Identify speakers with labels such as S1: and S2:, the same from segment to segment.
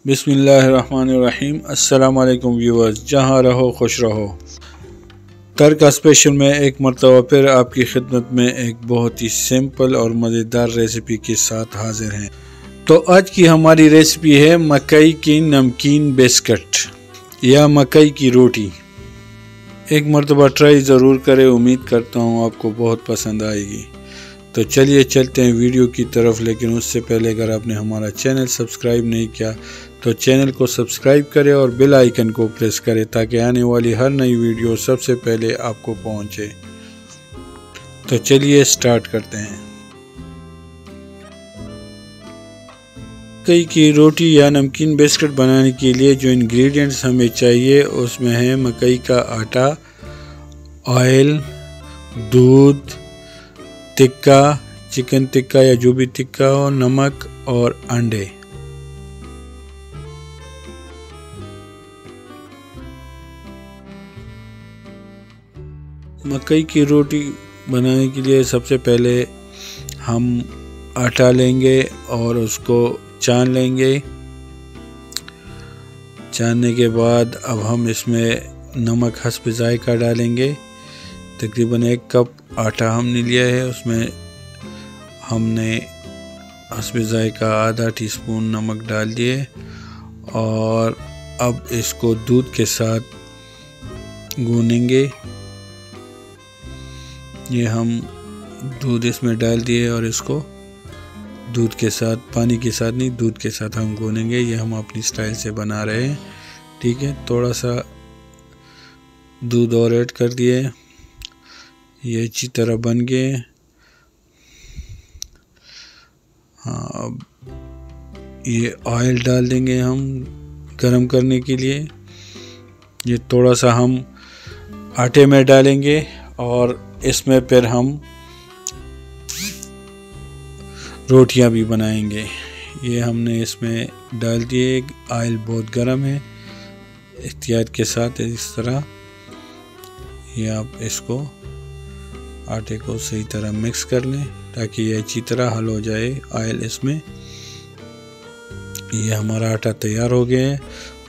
S1: बिस्मिल्लाहिर्रहमानिर्रहीम। अस्सलाम वालेकुम व्यूअर्स, जहाँ रहो खुश रहो। तड़का स्पेशल में एक मरतबा फिर आपकी खिदमत में एक बहुत ही सिंपल और मज़ेदार रेसिपी के साथ हाजिर हैं। तो आज की हमारी रेसिपी है मकई की नमकीन बिस्किट या मकई की रोटी। एक मरतबा ट्राई ज़रूर करें, उम्मीद करता हूँ आपको बहुत पसंद आएगी। तो चलिए चलते हैं वीडियो की तरफ, लेकिन उससे पहले अगर आपने हमारा चैनल सब्सक्राइब नहीं किया तो चैनल को सब्सक्राइब करें और बेल आइकन को प्रेस करें ताकि आने वाली हर नई वीडियो सबसे पहले आपको पहुंचे। तो चलिए स्टार्ट करते हैं। मकई की रोटी या नमकीन बिस्किट बनाने के लिए जो इंग्रेडिएंट्स हमें चाहिए उसमें है मकई का आटा, ऑयल, दूध, टिक्का, चिकन टिक्का या जो भी टिक्का हो, नमक और अंडे। मकई की रोटी बनाने के लिए सबसे पहले हम आटा लेंगे और उसको छान लेंगे। छानने के बाद अब हम इसमें नमक हस्ब जायका डालेंगे। तकरीबन 1 कप आटा हमने लिया है, उसमें हमने हस्ब जायका आधा टीस्पून नमक डाल दिए और अब इसको दूध के साथ गूनेंगे। ये हम दूध इसमें डाल दिए और इसको दूध के साथ, पानी के साथ नहीं, दूध के साथ हम गूनेंगे। ये हम अपनी स्टाइल से बना रहे हैं, ठीक है। थोड़ा सा दूध और ऐड कर दिए, ये अच्छी तरह बन गए। हाँ, अब ये ऑयल डाल देंगे हम गरम करने के लिए। ये थोड़ा सा हम आटे में डालेंगे और इसमें फिर हम रोटियां भी बनाएंगे। ये हमने इसमें डाल दिए। ऑयल बहुत गर्म है, एहतियात के साथ इस तरह ये आप इसको आटे को सही तरह मिक्स कर लें ताकि ये अच्छी तरह हल हो जाए ऑयल इसमें। ये हमारा आटा तैयार हो गया है।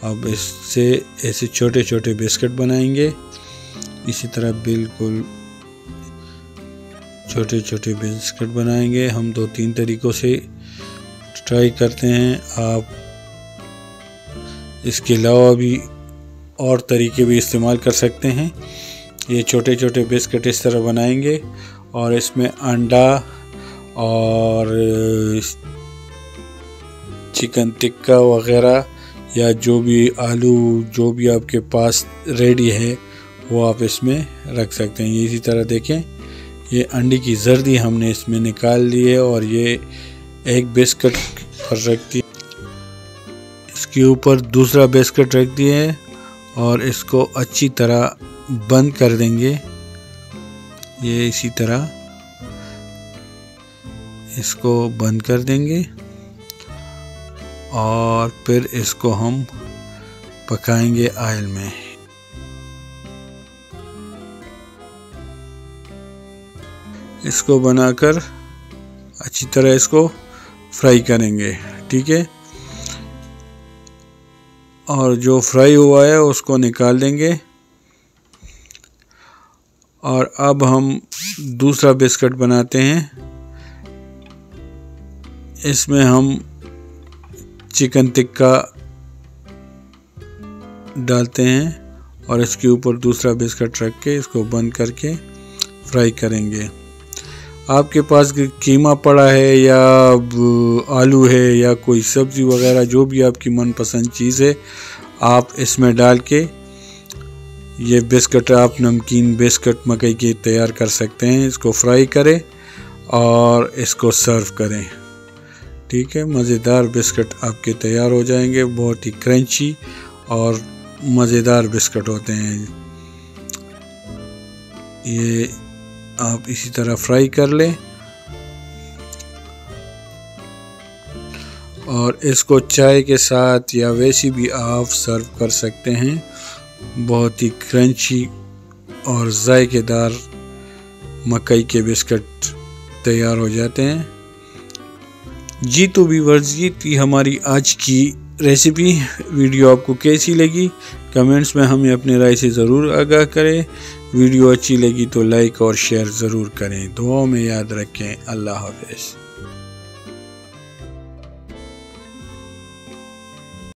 S1: अब इससे ऐसे छोटे छोटे बिस्किट बनाएंगे। इसी तरह बिल्कुल छोटे छोटे बिस्किट बनाएंगे। हम 2-3 तरीक़ों से ट्राई करते हैं। आप इसके अलावा भी और तरीके भी इस्तेमाल कर सकते हैं। ये छोटे छोटे बिस्किट इस तरह बनाएंगे और इसमें अंडा और चिकन टिक्का वगैरह या जो भी आलू जो भी आपके पास रेडी है वो आप इसमें रख सकते हैं। इसी तरह देखें, ये अंडे की जर्दी हमने इसमें निकाल ली है और ये एक बिस्किट पर रख दी। इसके ऊपर दूसरा बिस्किट रख दिए और इसको अच्छी तरह बंद कर देंगे। ये इसी तरह इसको बंद कर देंगे और फिर इसको हम पकाएंगे ऑयल में। इसको बनाकर अच्छी तरह इसको फ्राई करेंगे, ठीक है। और जो फ्राई हुआ है उसको निकाल देंगे। और अब हम दूसरा बिस्किट बनाते हैं। इसमें हम चिकन टिक्का डालते हैं और इसके ऊपर दूसरा बिस्किट रख के इसको बंद करके फ्राई करेंगे। आपके पास कीमा पड़ा है या आलू है या कोई सब्ज़ी वगैरह, जो भी आपकी मनपसंद चीज़ है, आप इसमें डाल के ये बिस्किट, आप नमकीन बिस्किट मकई के तैयार कर सकते हैं। इसको फ्राई करें और इसको सर्व करें, ठीक है। मज़ेदार बिस्किट आपके तैयार हो जाएंगे। बहुत ही क्रंची और मज़ेदार बिस्किट होते हैं। ये आप इसी तरह फ्राई कर लें और इसको चाय के साथ या वैसे भी आप सर्व कर सकते हैं। बहुत ही क्रंची और जायकेदार मकई के बिस्किट तैयार हो जाते हैं। जी तो व्यूअर्स, ये थी हमारी आज की रेसिपी वीडियो आपको कैसी लगी कमेंट्स में हमें अपनी राय से ज़रूर आगाह करें। वीडियो अच्छी लगी तो लाइक और शेयर ज़रूर करें। दुआओं में याद रखें। अल्लाह हाफ़िज़।